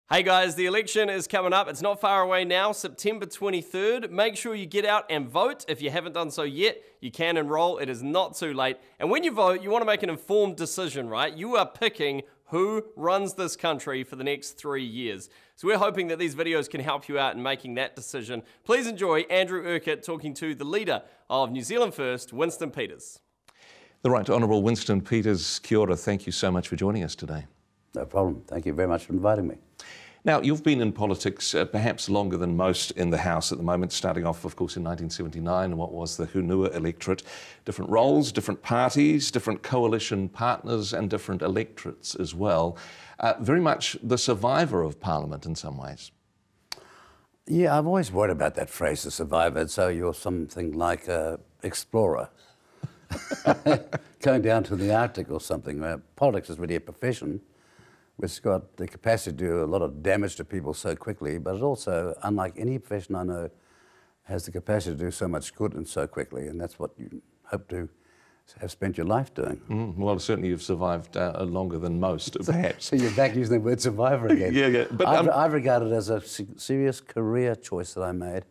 Hey guys, the election is coming up. It's not far away now, September 23rd. Make sure you get out and vote. If you haven't done so yet, you can enroll. It is not too late. And when you vote, you want to make an informed decision, right? You are picking who runs this country for the next 3 years. So we're hoping that these videos can help you out in making that decision. Please enjoy Andrew Urquhart talking to the leader of New Zealand First, Winston Peters. The Right Honourable Winston Peters, kia ora, thank you so much for joining us today. No problem. Thank you very much for inviting me. Now, you've been in politics perhaps longer than most in the House at the moment, starting off, of course, in 1979, what was the Hunua electorate. Different roles, different parties, different coalition partners and different electorates as well. Very much the survivor of Parliament in some ways. Yeah, I've always worried about that phrase, the survivor. So you're something like an explorer, going down to the Arctic or something. Politics is really a profession which has got the capacity to do a lot of damage to people so quickly, but it also, unlike any profession I know, has the capacity to do so much good and so quickly, and that's what you hope to have spent your life doing. Well, certainly you've survived longer than most, perhaps. So you're back using the word survivor again. Yeah. But I've regarded it as a serious career choice that I made,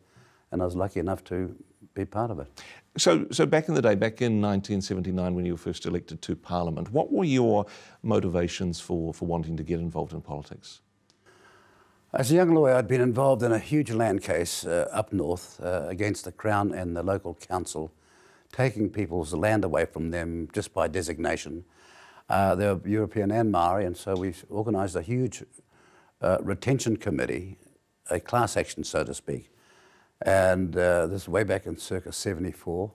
and I was lucky enough to be part of it. So back in the day, back in 1979 when you were first elected to Parliament, what were your motivations for wanting to get involved in politics? As a young lawyer, I'd been involved in a huge land case up north against the Crown and the local council, taking people's land away from them just by designation. They were European and Maori, and so we organised a huge retention committee, a class action, so to speak. And this is way back in circa 74,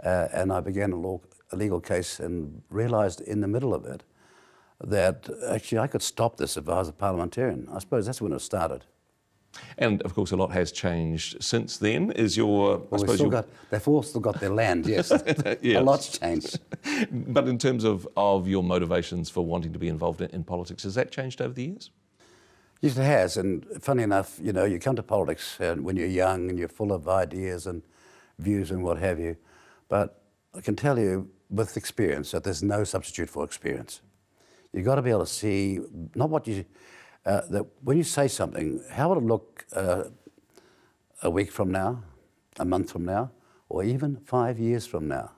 and I began a legal case and realised in the middle of it that actually I could stop this if I was a parliamentarian. I suppose that's when it started. And of course a lot has changed since then. Is your... Well, they've all still got their land, yes. Yes. A lot's changed. But in terms of your motivations for wanting to be involved in politics, has that changed over the years? Yes, it has, and funny enough, you know, you come to politics when you're young and you're full of ideas and views and what have you, but I can tell you with experience that there's no substitute for experience. You've got to be able to see, not what you, that when you say something, how will it look a week from now, a month from now, or even 5 years from now?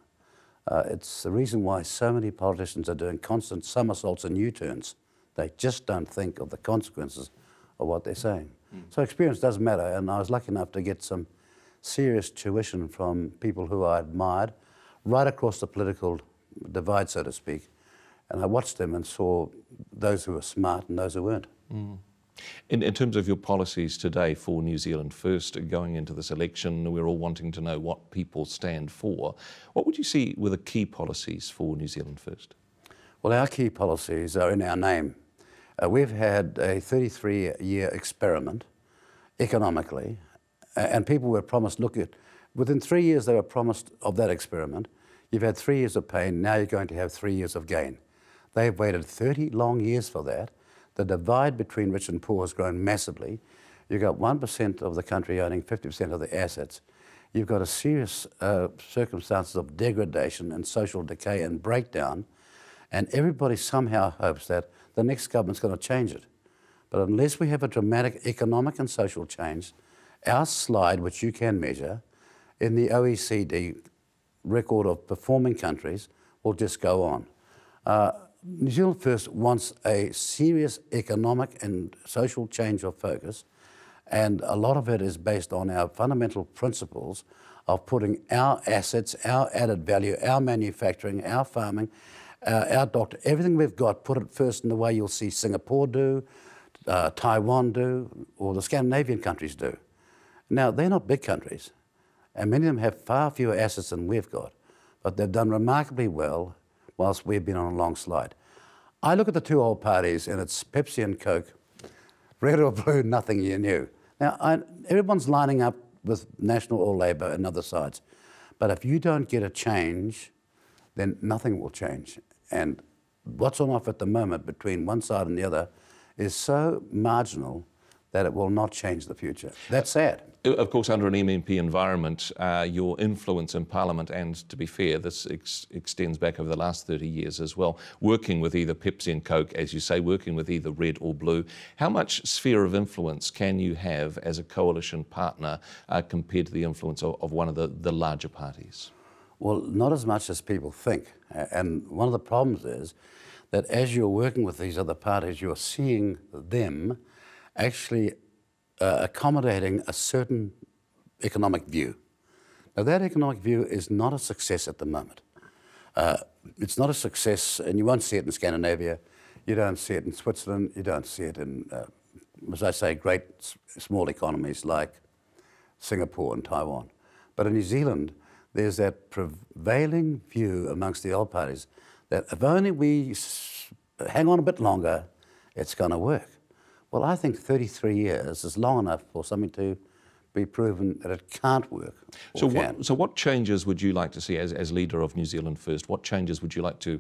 It's the reason why so many politicians are doing constant somersaults and U-turns. They just don't think of the consequences of what they're saying. So experience does matter, and I was lucky enough to get some serious tuition from people who I admired right across the political divide, so to speak. And I watched them and saw those who were smart and those who weren't. In terms of your policies today for New Zealand First, going into this election, we're all wanting to know what people stand for. What would you see were the key policies for New Zealand First? Well, our key policies are in our name. We've had a 33-year experiment economically, and people were promised, within 3 years they were promised of that experiment. You've had 3 years of pain, now you're going to have 3 years of gain. They've waited 30 long years for that. The divide between rich and poor has grown massively. You've got 1% of the country owning 50% of the assets. You've got a serious circumstances of degradation and social decay and breakdown, and everybody somehow hopes that the next government's going to change it. But unless we have a dramatic economic and social change, our slide, which you can measure, in the OECD record of performing countries, will just go on. New Zealand First wants a serious economic and social change of focus, and a lot of it is based on our fundamental principles of putting our assets, our added value, our manufacturing, our farming, our doctor, everything we've got, put it first in the way you'll see Singapore do, Taiwan do, or the Scandinavian countries do. Now, they're not big countries, and many of them have far fewer assets than we've got, but they've done remarkably well whilst we've been on a long slide. I look at the two old parties, and it's Pepsi and Coke, red or blue, nothing new. Now, everyone's lining up with National or Labour and other sides, but if you don't get a change, then nothing will change. And what's on offer at the moment between one side and the other is so marginal that it will not change the future. That's sad. Of course, under an MMP environment, your influence in Parliament, and to be fair, this extends back over the last 30 years as well, working with either Pepsi and Coke, as you say, working with either red or blue. How much sphere of influence can you have as a coalition partner compared to the influence of one of the larger parties? Well, not as much as people think. And one of the problems is that as you're working with these other parties, you're seeing them actually accommodating a certain economic view. Now, that economic view is not a success at the moment. It's not a success, and you won't see it in Scandinavia, you don't see it in Switzerland, you don't see it in, as I say, great small economies like Singapore and Taiwan. But in New Zealand, there's that prevailing view amongst the old parties that if only we hang on a bit longer, it's going to work. Well, I think 33 years is long enough for something to be proven that it can't work. So what changes would you like to see as leader of New Zealand First? What changes would you like to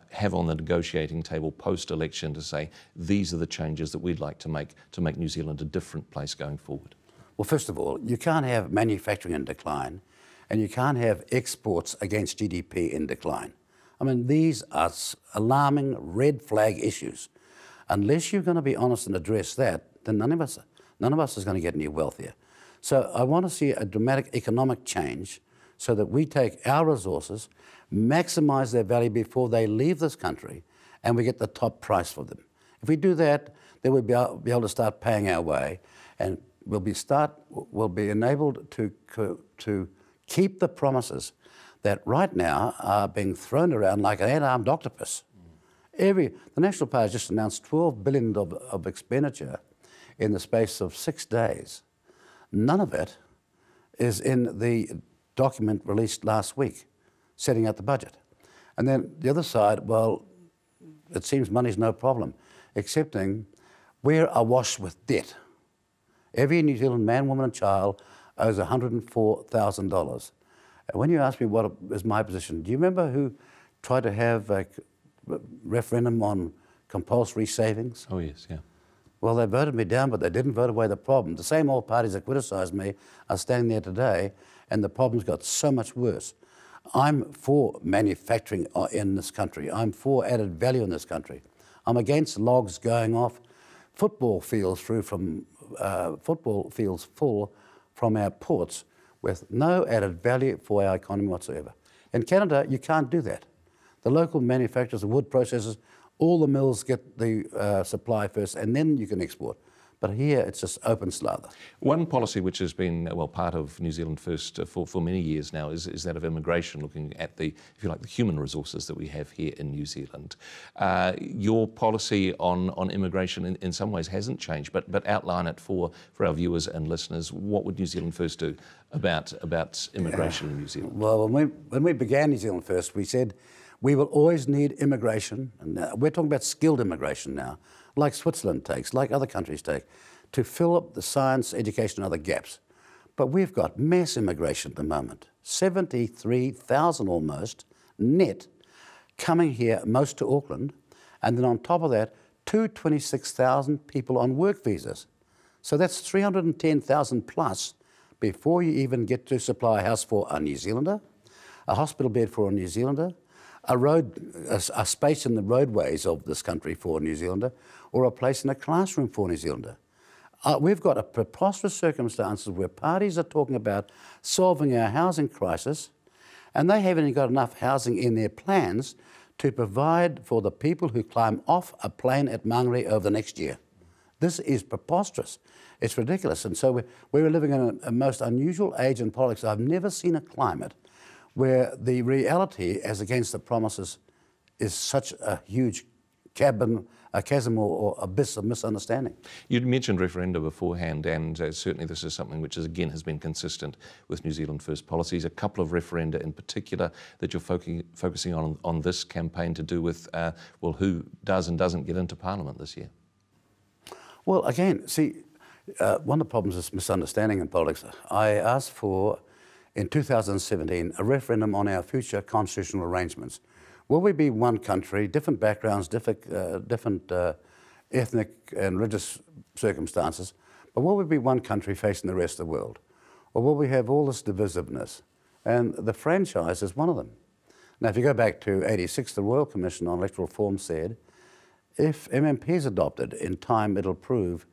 have on the negotiating table post-election to say, these are the changes that we'd like to make New Zealand a different place going forward? Well, first of all, you can't have manufacturing in decline, and you can't have exports against GDP in decline. I mean, these are alarming red flag issues. Unless you're going to be honest and address that, then none of us is going to get any wealthier. So I want to see a dramatic economic change so that we take our resources, maximise their value before they leave this country, and we get the top price for them. If we do that, then we'll be able to start paying our way, and we'll be enabled to keep the promises that right now are being thrown around like an eight-armed octopus. The National Party just announced $12 billion of expenditure in the space of 6 days. None of it is in the document released last week, setting out the budget. And then the other side, well, it seems money's no problem, excepting we're awash with debt. Every New Zealand man, woman and child owes $104,000. And when you ask me what is my position, do you remember who tried to have a referendum on compulsory savings? Oh, yes, yeah. Well, they voted me down, but they didn't vote away the problem. The same old parties that criticised me are standing there today, and the problem's got so much worse. I'm for manufacturing in this country. I'm for added value in this country. I'm against logs going off, football fields full from our ports with no added value for our economy whatsoever. In Canada, you can't do that. The local manufacturers, the wood processors, all the mills get the supply first, and then you can export. But here, it's just open slather. One policy which has been, well, part of New Zealand First for many years now is that of immigration, looking at the, if you like, the human resources that we have here in New Zealand. Your policy on immigration in some ways hasn't changed, but outline it for our viewers and listeners. What would New Zealand First do about immigration in New Zealand? Well, when we began New Zealand First, we said we will always need immigration, and we're talking about skilled immigration now, like Switzerland takes, like other countries take, to fill up the science, education and other gaps. But we've got mass immigration at the moment, 73,000 almost net coming here, most to Auckland, and then on top of that, 226,000 people on work visas. So that's 310,000 plus before you even get to supply a house for a New Zealander, a hospital bed for a New Zealander, a space in the roadways of this country for a New Zealander, or a place in a classroom for a New Zealander. We've got a preposterous circumstances where parties are talking about solving our housing crisis, and they haven't even got enough housing in their plans to provide for the people who climb off a plane at Mangere over the next year. This is preposterous. It's ridiculous. And so we're living in a most unusual age in politics. I've never seen a climate where the reality, as against the promises, is such a huge chasm or abyss of misunderstanding. You'd mentioned referenda beforehand, and certainly this is something which again has been consistent with New Zealand First policies. A couple of referenda in particular that you're focusing on this campaign to do with, well, who does and doesn't get into Parliament this year? Well, again, see, one of the problems is misunderstanding in politics. I asked for, in 2017, a referendum on our future constitutional arrangements. Will we be one country, different backgrounds, different ethnic and religious circumstances, Or will we be one country facing the rest of the world? Or will we have all this divisiveness? And the franchise is one of them. Now, if you go back to '86, the Royal Commission on Electoral Reform said, if MMP is adopted in time, it'll prove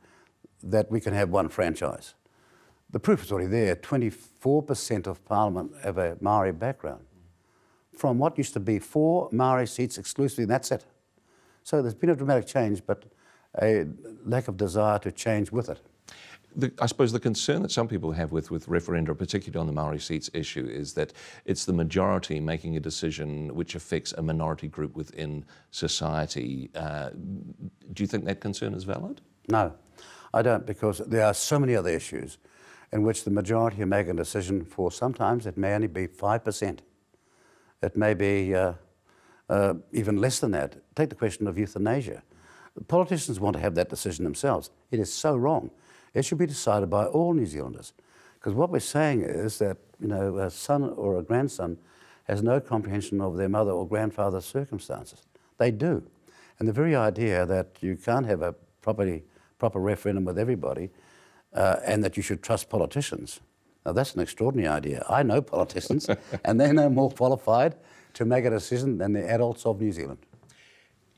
that we can have one franchise. The proof is already there. 24% of Parliament have a Maori background, from what used to be 4 Maori seats exclusively, and that's it. So there's been a dramatic change, but a lack of desire to change with it. I suppose the concern that some people have with referenda, particularly on the Maori seats issue, is that it's the majority making a decision which affects a minority group within society. Do you think that concern is valid? No, I don't, because there are so many other issues in which the majority are making a decision for. Sometimes it may only be 5%. It may be even less than that. Take the question of euthanasia. The politicians want to have that decision themselves. It is so wrong. It should be decided by all New Zealanders. Because what we're saying is that, you know, a son or a grandson has no comprehension of their mother or grandfather's circumstances. They do. And the very idea that you can't have a proper referendum with everybody and that you should trust politicians, now that's an extraordinary idea. I know politicians and they're no more qualified to make a decision than the adults of New Zealand.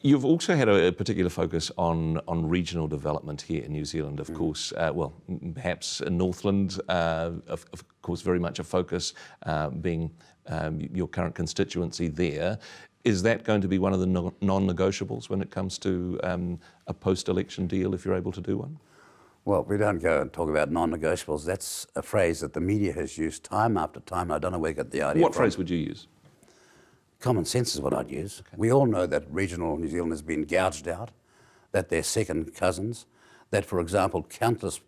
You've also had a particular focus on regional development here in New Zealand, of course. Well, perhaps in Northland, of course, very much a focus being your current constituency there. Is that going to be one of the non-negotiables when it comes to a post-election deal, if you're able to do one? Well, we don't go and talk about non-negotiables. That's a phrase that the media has used time after time. I don't know where you got the idea What from. phrase would you use? Common sense is what I'd use. Okay. We all know that regional New Zealand has been gouged out, that they're second cousins, that, for example, countless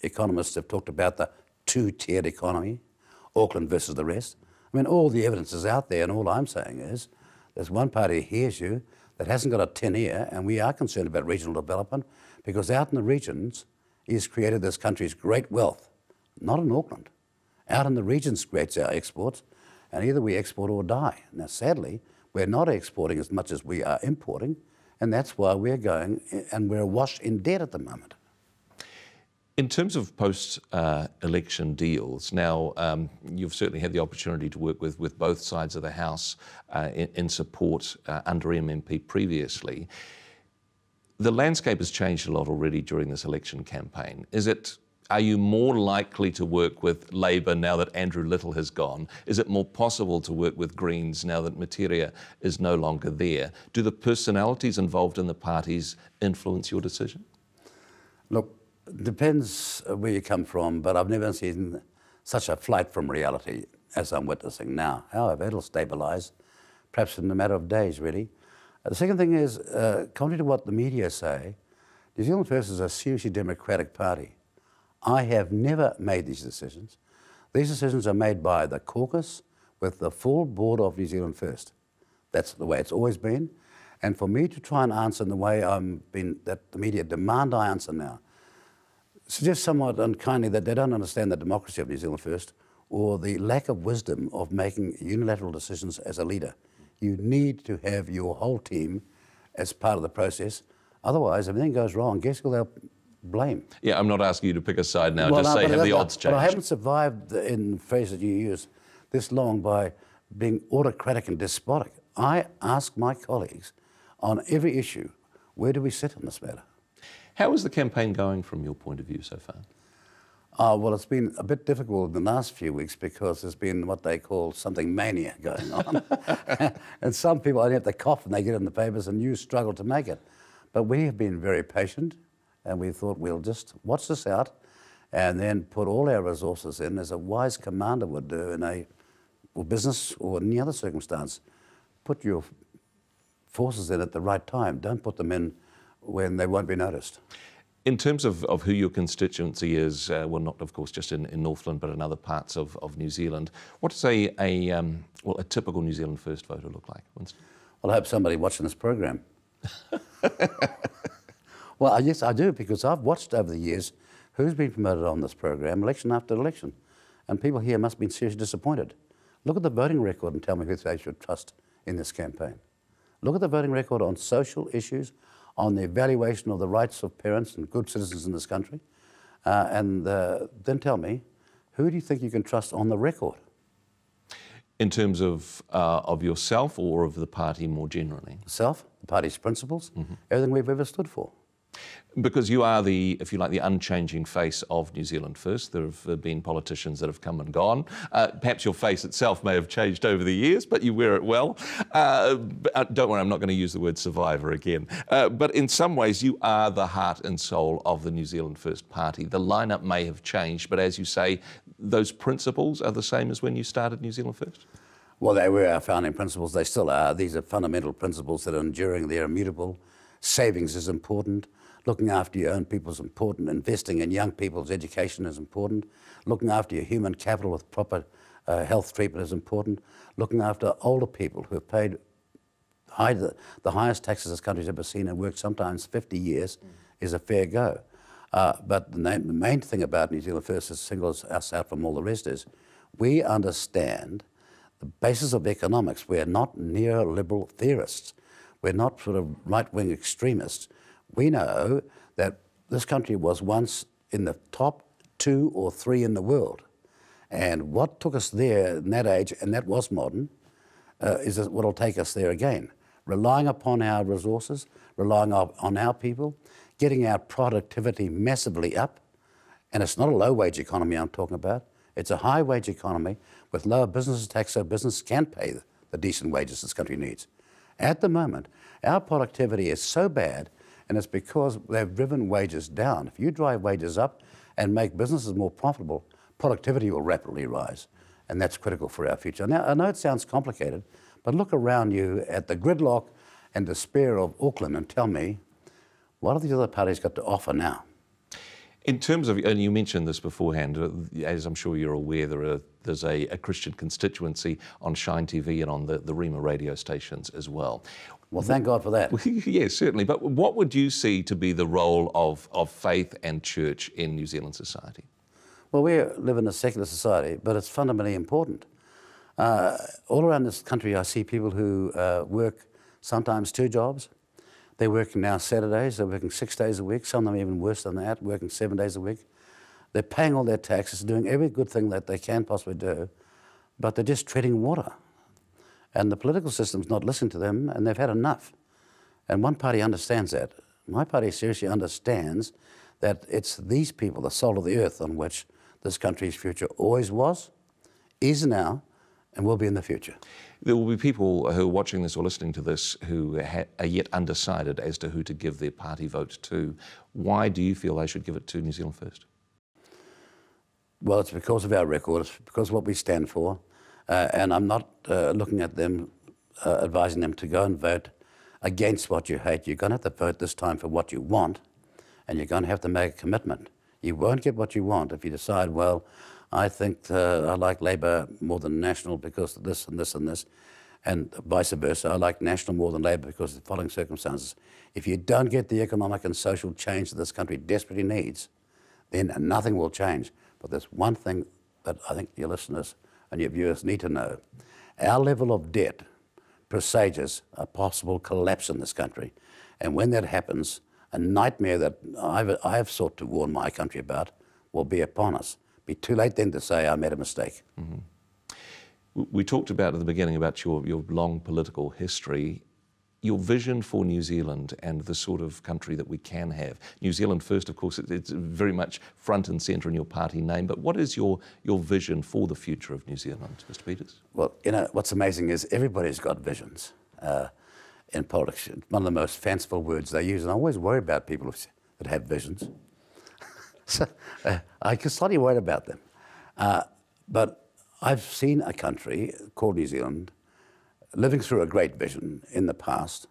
economists have talked about the two-tiered economy, Auckland versus the rest. I mean, all the evidence is out there, and all I'm saying is there's one party who hears you that hasn't got a 10 ear, and we are concerned about regional development because out in the regions is created this country's great wealth, not in Auckland. Out in the regions creates our exports, and either we export or die. Now, sadly, we're not exporting as much as we are importing, and that's why we're going, and we're awash in debt at the moment. In terms of post-election deals, now you've certainly had the opportunity to work with both sides of the House in support under MMP previously. The landscape has changed a lot already during this election campaign. Are you more likely to work with Labour now that Andrew Little has gone? Is it more possible to work with Greens now that Materia is no longer there? Do the personalities involved in the parties influence your decision? Look, it depends where you come from, but I've never seen such a flight from reality as I'm witnessing now. However, it'll stabilise, perhaps in a matter of days, really. The second thing is, contrary to what the media say, New Zealand First is a seriously democratic party. I have never made these decisions. These decisions are made by the caucus with the full board of New Zealand First. That's the way it's always been. And for me to try and answer in the way that the media demand I answer now, suggests somewhat unkindly that they don't understand the democracy of New Zealand First or the lack of wisdom of making unilateral decisions as a leader. You need to have your whole team as part of the process. Otherwise, if everything goes wrong, guess who they'll blame? Yeah, I'm not asking you to pick a side now, just say have the odds changed. But I haven't survived, in the phrase that you use, this long by being autocratic and despotic. I ask my colleagues on every issue, where do we sit on this matter? How is the campaign going from your point of view so far? Well, it's been a bit difficult in the last few weeks because there's been what they call something mania going on. And some people only have to cough and they get in the papers and you struggle to make it. But we have been very patient and we thought we'll just watch this out and then put all our resources in as a wise commander would do in a business or any other circumstance. Put your forces in at the right time. Don't put them in when they won't be noticed. In terms of who your constituency is, well, not of course just in Northland, but in other parts of New Zealand, what does a typical New Zealand First voter look like, Winston? Well, I hope somebody watching this program. Well, yes, I do, because I've watched over the years who's been promoted on this program, election after election, and people here must have been seriously disappointed. Look at the voting record and tell me who they should trust in this campaign. Look at the voting record on social issues, on the evaluation of the rights of parents and good citizens in this country. Then tell me, who do you think you can trust on the record? In terms of yourself or of the party more generally? Self, the party's principles, everything we've ever stood for. Because you are the, if you like, the unchanging face of New Zealand First. There have been politicians that have come and gone. Perhaps your face itself may have changed over the years, but you wear it well. Don't worry, I'm not going to use the word survivor again. But in some ways, you are the heart and soul of the New Zealand First Party. The lineup may have changed, but as you say, those principles are the same as when you started New Zealand First? Well, they were our founding principles. They still are. These are fundamental principles that are enduring. They're immutable. Savings is important. Looking after your own people is important. Investing in young people's education is important. Looking after your human capital with proper health treatment is important. Looking after older people who have paid the highest taxes this country's ever seen and worked sometimes 50 years is a fair go. But the main thing about New Zealand First is singles us out from all the rest is we understand the basis of economics. We're not neoliberal theorists. We're not sort of right-wing extremists. We know that this country was once in the top 2 or 3 in the world. And what took us there in that age, and that was modern, is what will take us there again. Relying upon our resources, relying on our people, getting our productivity massively up. And it's not a low-wage economy I'm talking about. It's a high-wage economy with lower business tax so business can pay the decent wages this country needs. At the moment, our productivity is so bad, and it's because they've driven wages down. If you drive wages up and make businesses more profitable, productivity will rapidly rise, and that's critical for our future. Now, I know it sounds complicated, but look around you at the gridlock and despair of Auckland and tell me, what have these other parties got to offer now? In terms of, and you mentioned this beforehand, as I'm sure you're aware, there's a Christian constituency on Shine TV and on the Rima radio stations as well. Well, thank God for that. Yes, certainly. But what would you see to be the role of faith and church in New Zealand society? Well, we live in a secular society, but it's fundamentally important. All around this country, I see people who work sometimes 2 jobs. They're working now Saturdays, they're working 6 days a week, some of them even worse than that, working 7 days a week. They're paying all their taxes, doing every good thing that they can possibly do, but they're just treading water. And the political system's not listening to them, and they've had enough. And one party understands that. My party seriously understands that it's these people, the soul of the earth, on which this country's future always was, is now, and will be in the future. There will be people who are watching this or listening to this who are yet undecided as to who to give their party vote to. Why do you feel they should give it to New Zealand First? Well, it's because of our record, it's because of what we stand for, and I'm not looking at them, advising them to go and vote against what you hate. You're going to have to vote this time for what you want, and you're going to have to make a commitment. You won't get what you want if you decide, well, I think I like Labour more than National because of this and this and this, and vice versa. I like National more than Labour because of the following circumstances. If you don't get the economic and social change that this country desperately needs, then nothing will change. But there's one thing that I think your listeners and your viewers need to know. Our level of debt presages a possible collapse in this country. And when that happens, a nightmare that I have sought to warn my country about will be upon us. Be too late then to say I made a mistake. Mm-hmm. We talked about at the beginning about your long political history, your vision for New Zealand and the sort of country that we can have. New Zealand First, of course, it's very much front and centre in your party name, but what is your vision for the future of New Zealand, Mr. Peters? Well, you know, what's amazing is everybody's got visions in politics. It's one of the most fanciful words they use, and I always worry about people that have visions. So I get slightly worried about them. But I've seen a country called New Zealand living through a great vision in the past,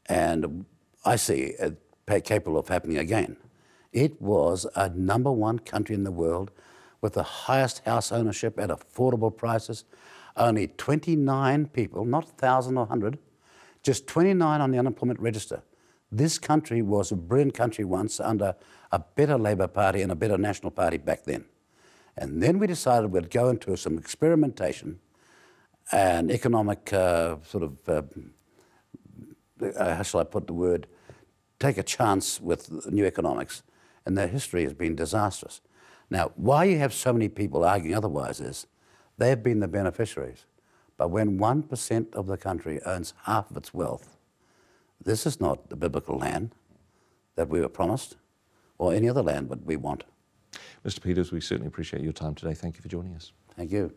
and I see it capable of happening again. It was a #1 country in the world with the highest house ownership at affordable prices. Only 29 people, not 1,000 or 100, just 29 on the unemployment register. This country was a brilliant country once under a better Labour Party and a better National Party back then. And then we decided we'd go into some experimentation and economic how shall I put the word, take a chance with new economics. and their history has been disastrous. Now, why you have so many people arguing otherwise is they've been the beneficiaries. But when 1% of the country owns half of its wealth, this is not the biblical land that we were promised, or any other land that we want. Mr. Peters, we certainly appreciate your time today. Thank you for joining us. Thank you.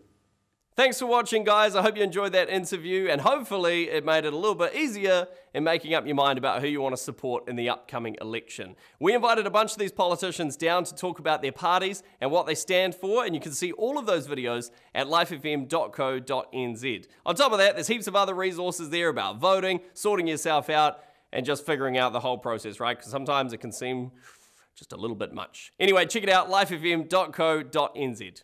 Thanks for watching, guys. I hope you enjoyed that interview, and hopefully it made it a little bit easier in making up your mind about who you want to support in the upcoming election. We invited a bunch of these politicians down to talk about their parties and what they stand for, and you can see all of those videos at lifefm.co.nz. On top of that, there's heaps of other resources there about voting, sorting yourself out, and just figuring out the whole process, right? Because sometimes it can seem just a little bit much. Anyway, check it out, lifefm.co.nz.